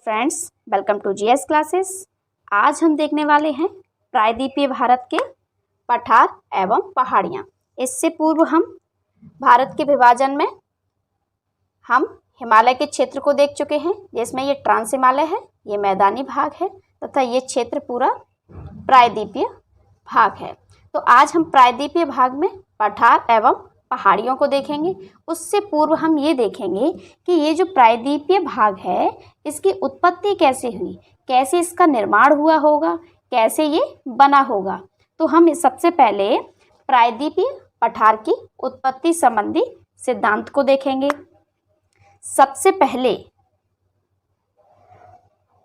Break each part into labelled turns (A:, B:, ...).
A: Friends, welcome to GS classes. आज हम देखने वाले हैं प्रायद्वीपीय भारत के पठार एवं पहाड़ियाँ। इससे पूर्व हम भारत के विभाजन में हम हिमालय के क्षेत्र को देख चुके हैं, जिसमें ये ट्रांस हिमालय है, ये मैदानी भाग है तथा ये क्षेत्र पूरा प्रायद्वीपीय भाग है। तो आज हम प्रायद्वीपीय भाग में पठार एवं पहाड़ियों को देखेंगे। उससे पूर्व हम ये देखेंगे कि ये जो प्रायद्वीपीय भाग है इसकी उत्पत्ति कैसे हुई, कैसे इसका निर्माण हुआ होगा, कैसे ये बना होगा। तो हम सबसे पहले प्रायद्वीपीय पठार की उत्पत्ति संबंधी सिद्धांत को देखेंगे। सबसे पहले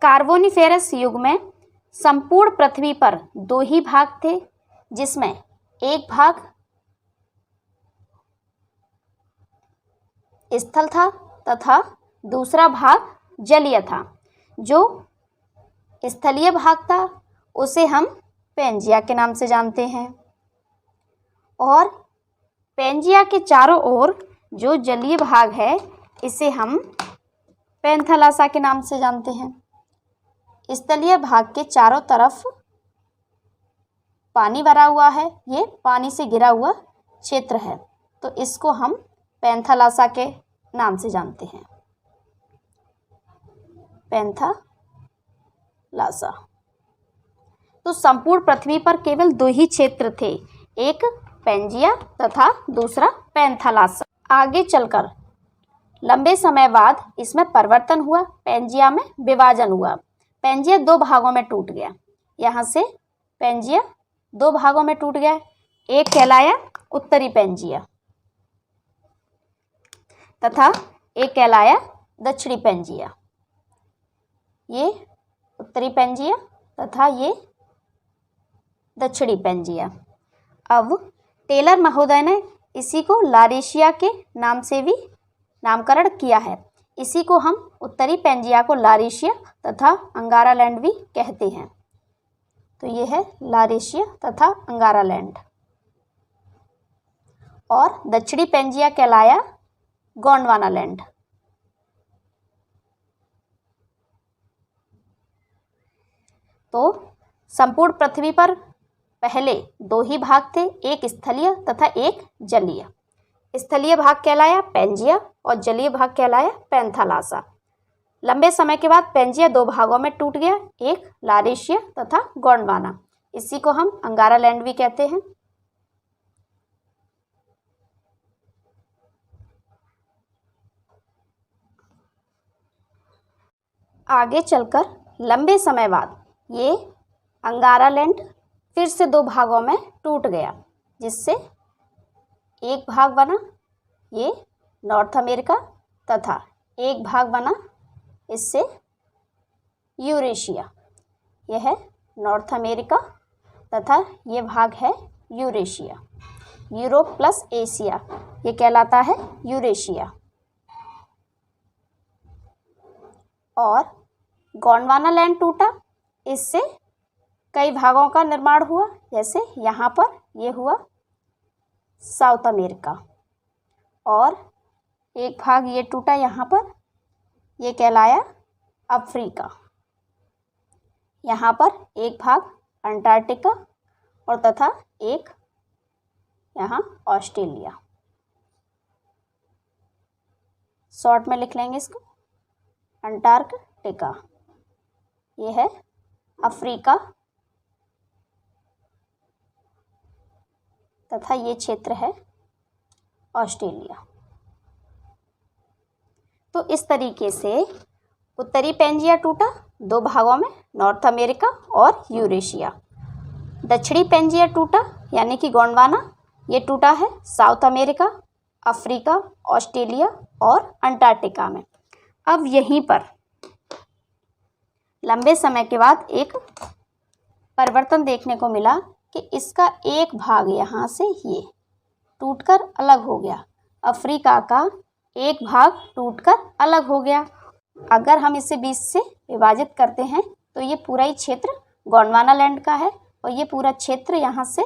A: कार्बोनिफेरस युग में संपूर्ण पृथ्वी पर दो ही भाग थे, जिसमें एक भाग स्थल था तथा दूसरा भाग जलीय था। जो स्थलीय भाग था उसे हम पैंजिया के नाम से जानते हैं और पैंजिया के चारों ओर जो जलीय भाग है इसे हम पैंथालासा के नाम से जानते हैं। स्थलीय भाग के चारों तरफ पानी भरा हुआ है, ये पानी से घिरा हुआ क्षेत्र है, तो इसको हम पैंथालासा के नाम से जानते हैं, पैंथालासा। तो संपूर्ण पृथ्वी पर केवल दो ही क्षेत्र थे, एक पैंजिया तथा दूसरा पैंथालासा। आगे चलकर लंबे समय बाद इसमें परिवर्तन हुआ, पैंजिया में विभाजन हुआ। पैंजिया दो भागों में टूट गया। यहाँ से पैंजिया दो भागों में टूट गया। एक कहलाया उत्तरी पैंजिया तथा एक कहलाया दक्षिणी पैंजिया। ये उत्तरी पैंजिया तथा ये दक्षिणी पैंजिया। अब टेलर महोदय ने इसी को लारेशिया के नाम से भी नामकरण किया है। इसी को हम उत्तरी पैंजिया को लारेशिया तथा अंगारालैंड भी कहते हैं। तो ये है लारेशिया तथा अंगारालैंड। और दक्षिणी पैंजिया कहलाया गोंडवानालैंड। तो संपूर्ण पृथ्वी पर पहले दो ही भाग थे, एक स्थलीय तथा एक जलीय। स्थलीय भाग कहलाया पैंजिया और जलीय भाग कहलाया पैंथालासा। लंबे समय के बाद पैंजिया दो भागों में टूट गया, एक लारेशिया तथा गोंडवाना। इसी को हम अंगारालैंड भी कहते हैं। आगे चलकर लंबे समय बाद ये अंगारालैंड फिर से दो भागों में टूट गया, जिससे एक भाग बना ये नॉर्थ अमेरिका तथा एक भाग बना इससे यूरेशिया। यह है नॉर्थ अमेरिका तथा ये भाग है यूरेशिया। यूरोप प्लस एशिया ये कहलाता है यूरेशिया। और गोंडवानालैंड टूटा, इससे कई भागों का निर्माण हुआ। जैसे यहाँ पर ये हुआ साउथ अमेरिका और एक भाग ये टूटा यहाँ पर, ये कहलाया अफ्रीका। यहाँ पर एक भाग अंटार्कटिका और तथा एक यहाँ ऑस्ट्रेलिया। शॉर्ट में लिख लेंगे इसको, अंटार्कटिका। ये है अफ्रीका तथा ये क्षेत्र है ऑस्ट्रेलिया। तो इस तरीके से उत्तरी पैंजिया टूटा दो भागों में, नॉर्थ अमेरिका और यूरेशिया। दक्षिणी पैंजिया टूटा यानी कि गोंडवाना, ये टूटा है साउथ अमेरिका, अफ्रीका, ऑस्ट्रेलिया और अंटार्कटिका में। अब यहीं पर लंबे समय के बाद एक परिवर्तन देखने को मिला कि इसका एक भाग यहाँ से ये टूटकर अलग हो गया। अफ्रीका का एक भाग टूटकर अलग हो गया। अगर हम इसे बीच से विभाजित करते हैं तो ये पूरा ही क्षेत्र गोंडवानालैंड का है और ये पूरा क्षेत्र यहाँ से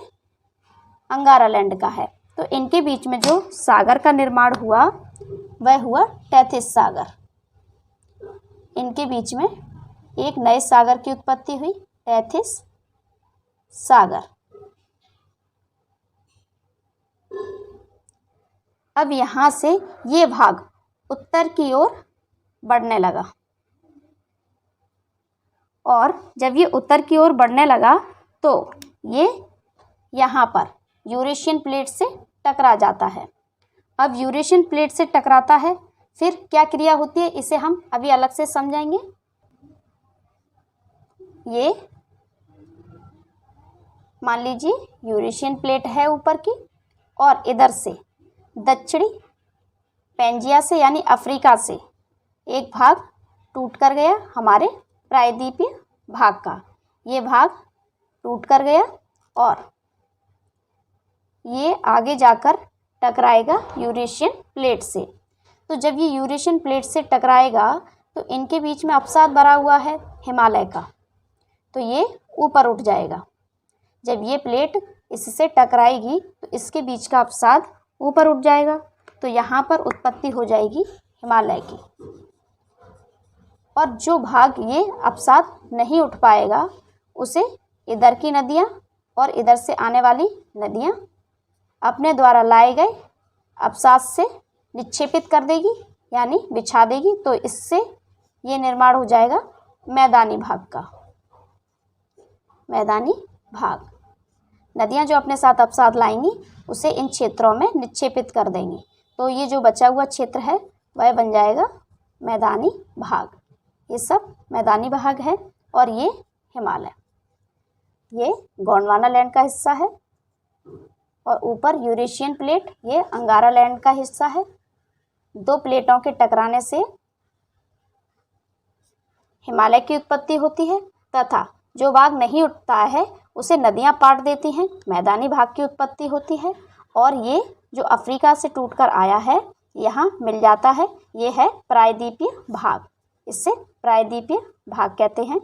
A: अंगारालैंड का है। तो इनके बीच में जो सागर का निर्माण हुआ वह हुआ टेथिस सागर। इनके बीच में एक नए सागर की उत्पत्ति हुई, टेथिस सागर। अब यहाँ से ये भाग उत्तर की ओर बढ़ने लगा, और जब ये उत्तर की ओर बढ़ने लगा तो ये यहाँ पर यूरेशियन प्लेट से टकरा जाता है। अब यूरेशियन प्लेट से टकराता है, फिर क्या क्रिया होती है इसे हम अभी अलग से समझाएंगे। ये मान लीजिए यूरेशियन प्लेट है ऊपर की, और इधर से दक्षिणी पेंजिया से यानी अफ्रीका से एक भाग टूट कर गया हमारे प्रायद्वीपीय भाग का। ये भाग टूट कर गया और ये आगे जाकर टकराएगा यूरेशियन प्लेट से। तो जब ये यूरेशियन प्लेट से टकराएगा तो इनके बीच में अपसाद बना हुआ है हिमालय का, तो ये ऊपर उठ जाएगा। जब ये प्लेट इससे टकराएगी तो इसके बीच का अपसाद ऊपर उठ जाएगा, तो यहाँ पर उत्पत्ति हो जाएगी हिमालय की। और जो भाग ये अपसाद नहीं उठ पाएगा उसे इधर की नदियाँ और इधर से आने वाली नदियाँ अपने द्वारा लाए गए अपसाद से निक्षेपित कर देगी यानी बिछा देगी। तो इससे ये निर्माण हो जाएगा मैदानी भाग का। मैदानी भाग, नदियाँ जो अपने साथ अपसाद लाएंगी उसे इन क्षेत्रों में निक्षेपित कर देंगी, तो ये जो बचा हुआ क्षेत्र है वह बन जाएगा मैदानी भाग। ये सब मैदानी भाग है। और ये हिमालय, ये गोंडवाना लैंड का हिस्सा है, और ऊपर यूरेशियन प्लेट ये अंगारा लैंड का हिस्सा है। दो प्लेटों के टकराने से हिमालय की उत्पत्ति होती है, तथा जो भाग नहीं उठता है उसे नदियां पाट देती हैं, मैदानी भाग की उत्पत्ति होती है। और ये जो अफ्रीका से टूटकर आया है यहाँ मिल जाता है, ये है प्रायद्वीपीय भाग। इससे प्रायद्वीपीय भाग कहते हैं।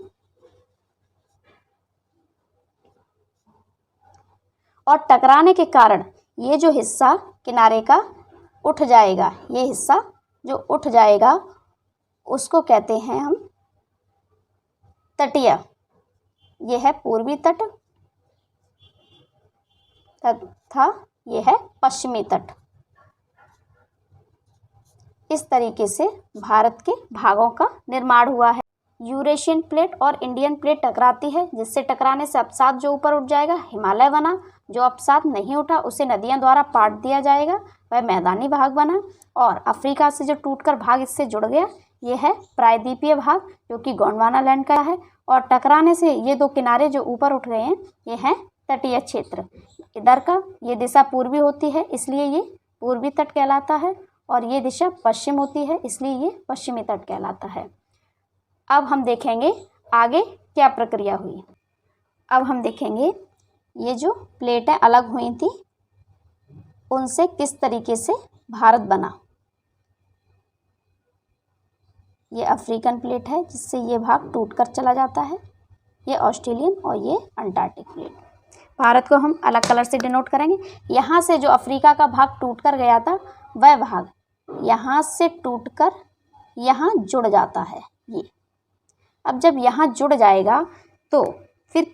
A: और टकराने के कारण ये जो हिस्सा किनारे का उठ जाएगा, ये हिस्सा जो उठ जाएगा उसको कहते हैं हम तटीय। ये है पूर्वी तट तथा ये है पश्चिमी तट। इस तरीके से भारत के भागों का निर्माण हुआ है। यूरेशियन प्लेट और इंडियन प्लेट टकराती है, जिससे टकराने से अपसाद जो ऊपर उठ जाएगा हिमालय बना। जो अपसाद नहीं उठा उसे नदियां द्वारा पाट दिया जाएगा, वह मैदानी भाग बना। और अफ्रीका से जो टूटकर भाग इससे जुड़ गया ये है प्रायद्वीपीय भाग, जो कि गोंडवाना लैंड का है। और टकराने से ये दो किनारे जो ऊपर उठ गए हैं ये हैं तटीय क्षेत्र। इधर का ये दिशा पूर्वी होती है इसलिए ये पूर्वी तट कहलाता है, और ये दिशा पश्चिम होती है इसलिए ये पश्चिमी तट कहलाता है। अब हम देखेंगे आगे क्या प्रक्रिया हुई। अब हम देखेंगे ये जो प्लेटें अलग हुई थी उनसे किस तरीके से भारत बना। ये अफ्रीकन प्लेट है जिससे ये भाग टूटकर चला जाता है, ये ऑस्ट्रेलियन और ये अंटार्कटिक प्लेट। भारत को हम अलग कलर से डिनोट करेंगे। यहाँ से जो अफ्रीका का भाग टूटकर गया था वह भाग यहाँ से टूटकर यहाँ जुड़ जाता है। ये अब जब यहाँ जुड़ जाएगा तो फिर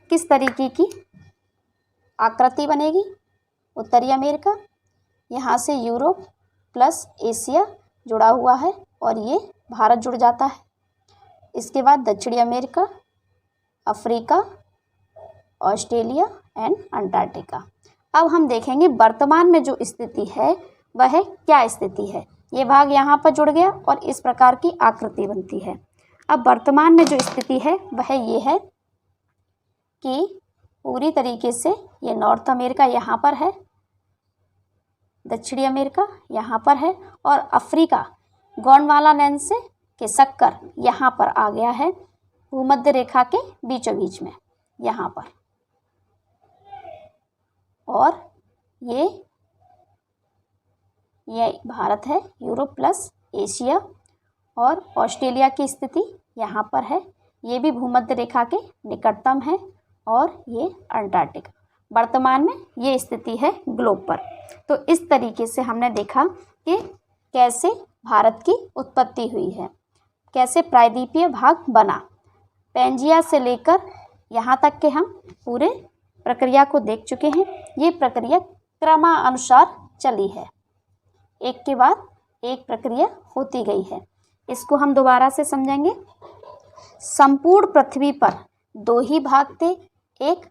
A: किस तरीके की आकृति बनेगी। उत्तरी अमेरिका, यहाँ से यूरोप प्लस एशिया जुड़ा हुआ है और ये भारत जुड़ जाता है। इसके बाद दक्षिणी America, Africa, Australia and Antarctica. अब हम देखेंगे वर्तमान में जो स्थिति है वह क्या स्थिति है। ये भाग यहाँ पर जुड़ गया और इस प्रकार की आकृति बनती है। अब वर्तमान में जो स्थिति है वह ये है कि पूरी तरीके से ये नॉर्थ अमेरिका यहाँ पर है, दक्षिणी अमेरिका यहाँ पर है और अफ्रीका गोंडवाना लैंड से खिसक कर यहाँ पर आ गया है भूमध्य रेखा के बीचों बीच में यहाँ पर। और ये भारत है, यूरोप प्लस एशिया और ऑस्ट्रेलिया की स्थिति यहाँ पर है। ये भी भूमध्य रेखा के निकटतम है और ये अंटार्कटिका। वर्तमान में ये स्थिति है ग्लोब पर। तो इस तरीके से हमने देखा कि कैसे भारत की उत्पत्ति हुई है। कैसे प्रायद्वीपीय भाग बना। पैंजिया से लेकर यहाँ तक के हम पूरे प्रक्रिया को देख चुके हैं। ये प्रक्रिया क्रमानुसार चली है, एक के बाद एक प्रक्रिया होती गई है। इसको हम दोबारा से समझेंगे। संपूर्ण पृथ्वी पर दो ही भाग थे, एक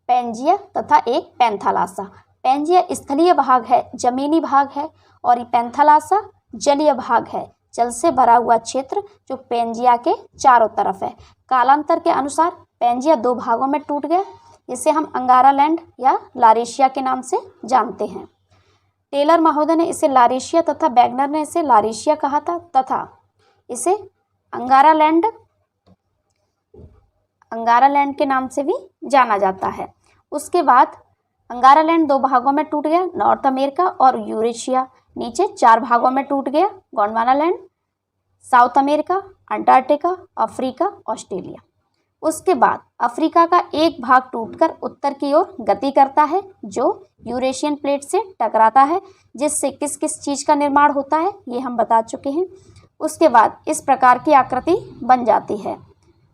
A: पैंजिया तथा एक पैंथालासा। पैंजिया स्थलीय भाग है, जमीनी भाग है, और ये पैंथालासा जलीय भाग है, जल से भरा हुआ क्षेत्र जो पैंजिया के चारों तरफ है। कालांतर के अनुसार पैंजिया दो भागों में टूट गया, जिसे हम अंगारा लैंड या लारेशिया के नाम से जानते हैं। टेलर महोदय ने इसे लारेशिया तथा वैगनर ने इसे लारेशिया कहा था तथा इसे अंगारा लैंड के नाम से भी जाना जाता है। उसके बाद अंगारा लैंड दो भागों में टूट गया, नॉर्थ अमेरिका और यूरेशिया। नीचे चार भागों में टूट गया, Gondwana land, south America, Antarctica, Africa, Australia. उसके बाद अफ्रीका का एक भाग टूटकर उत्तर की ओर गति करता है, जो यूरेशियन प्लेट से टकराता है, जिससे किस किस चीज़ का निर्माण होता है ये हम बता चुके हैं। उसके बाद इस प्रकार की आकृति बन जाती है,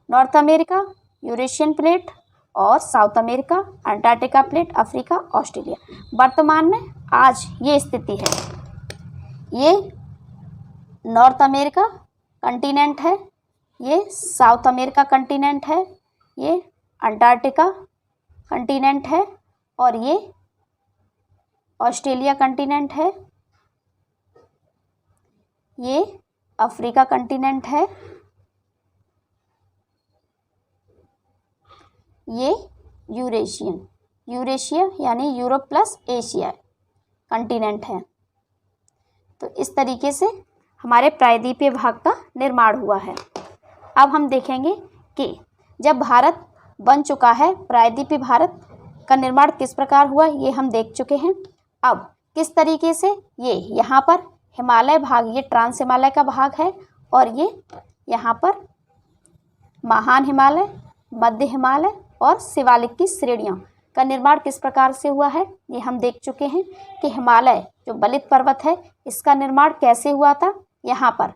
A: नॉर्थ अमेरिका, यूरेशियन प्लेट और south America, Antarctica plate, Africa, Australia. वर्तमान में आज ये स्थिति है। ये नॉर्थ अमेरिका कंटिनेंट है, ये साउथ अमेरिका कंटिनेंट है, ये अंटार्कटिका कंटिनेंट है और ये ऑस्ट्रेलिया कंटिनेंट है, ये अफ्रीका कंटिनेंट है, ये यूरेशिया यानी यूरोप प्लस एशिया कंटिनेंट है। तो इस तरीके से हमारे प्रायद्वीपीय भाग का निर्माण हुआ है। अब हम देखेंगे कि जब भारत बन चुका है, प्रायद्वीपीय भारत का निर्माण किस प्रकार हुआ ये हम देख चुके हैं। अब किस तरीके से ये यहाँ पर हिमालय भाग, ये ट्रांस हिमालय का भाग है, और ये यहाँ पर महान हिमालय, मध्य हिमालय और शिवालिक की श्रेणियों का निर्माण किस प्रकार से हुआ है ये हम देख चुके हैं कि हिमालय जो बलित पर्वत है इसका निर्माण कैसे हुआ था, यहाँ पर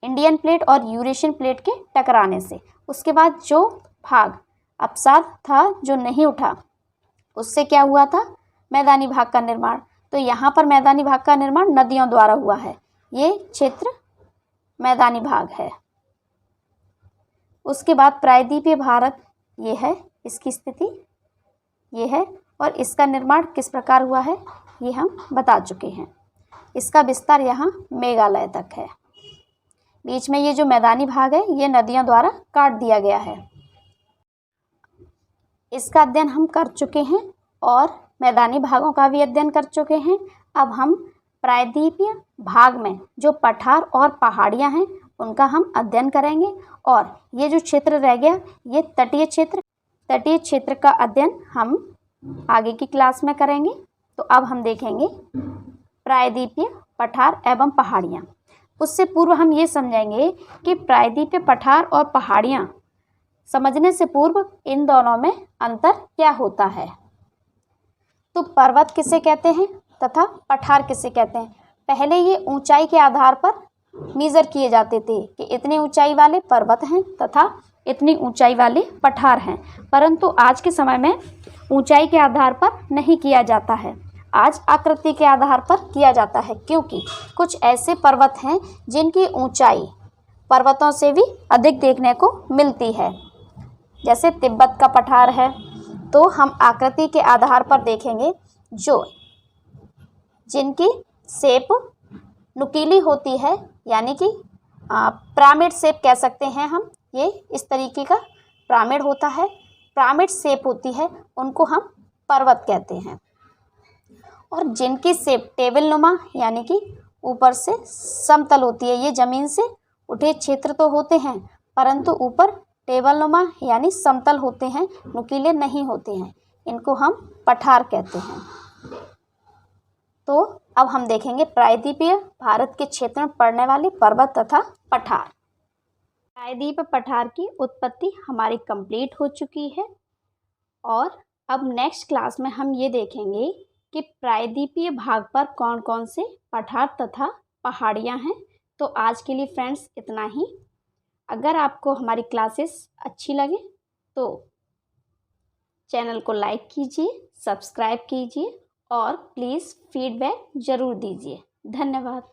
A: इंडियन प्लेट और यूरेशियन प्लेट के टकराने से। उसके बाद जो भाग अवसाद था, जो नहीं उठा, उससे क्या हुआ था, मैदानी भाग का निर्माण। तो यहाँ पर मैदानी भाग का निर्माण नदियों द्वारा हुआ है, ये क्षेत्र मैदानी भाग है। उसके बाद प्रायद्वीपीय भारत ये है, इसकी स्थिति ये है, और इसका निर्माण किस प्रकार हुआ है ये हम बता चुके हैं। इसका विस्तार यहाँ मेघालय तक है। बीच में ये जो मैदानी भाग है ये नदियों द्वारा काट दिया गया है। इसका अध्ययन हम कर चुके हैं और मैदानी भागों का भी अध्ययन कर चुके हैं। अब हम प्रायद्वीपीय भाग में जो पठार और पहाड़ियाँ हैं उनका हम अध्ययन करेंगे, और ये जो क्षेत्र रह गया ये तटीय क्षेत्र का अध्ययन हम आगे की क्लास में करेंगे। तो अब हम देखेंगे प्रायद्वीपीय पठार एवं पहाड़ियाँ। उससे पूर्व हम ये समझेंगे कि प्रायद्वीपीय पठार और पहाड़ियाँ समझने से पूर्व इन दोनों में अंतर क्या होता है। तो पर्वत किसे कहते हैं तथा पठार किसे कहते हैं। पहले ये ऊंचाई के आधार पर मेज़र किए जाते थे कि इतनी ऊंचाई वाले पर्वत हैं तथा इतनी ऊंचाई वाले पठार हैं, परंतु आज के समय में ऊंचाई के आधार पर नहीं किया जाता है, आज आकृति के आधार पर किया जाता है, क्योंकि कुछ ऐसे पर्वत हैं जिनकी ऊंचाई पर्वतों से भी अधिक देखने को मिलती है। जैसे तिब्बत का पठार है, तो हम आकृति के आधार पर देखेंगे जो जिनकी शेप नुकीली होती है, यानी कि पिरामिड शेप कह सकते हैं हम, ये इस तरीके का पिरामिड होता है, पिरामिड शेप होती है, उनको हम पर्वत कहते हैं। और जिनकी शेप टेबल नुमा यानी कि ऊपर से समतल होती है, ये ज़मीन से उठे क्षेत्र तो होते हैं परंतु ऊपर टेबल नुमा यानी समतल होते हैं, नुकीले नहीं होते हैं, इनको हम पठार कहते हैं। तो अब हम देखेंगे प्रायद्वीपीय भारत के क्षेत्र में पड़ने वाले पर्वत तथा पठार। प्रायद्वीप पठार की उत्पत्ति हमारी कंप्लीट हो चुकी है, और अब नेक्स्ट क्लास में हम ये देखेंगे कि प्रायद्वीपीय भाग पर कौन कौन से पठार तथा पहाड़ियाँ हैं, तो आज के लिए फ्रेंड्स इतना ही। अगर आपको हमारी क्लासेस अच्छी लगे तो चैनल को लाइक कीजिए, सब्सक्राइब कीजिए और प्लीज़ फीडबैक ज़रूर दीजिए। धन्यवाद।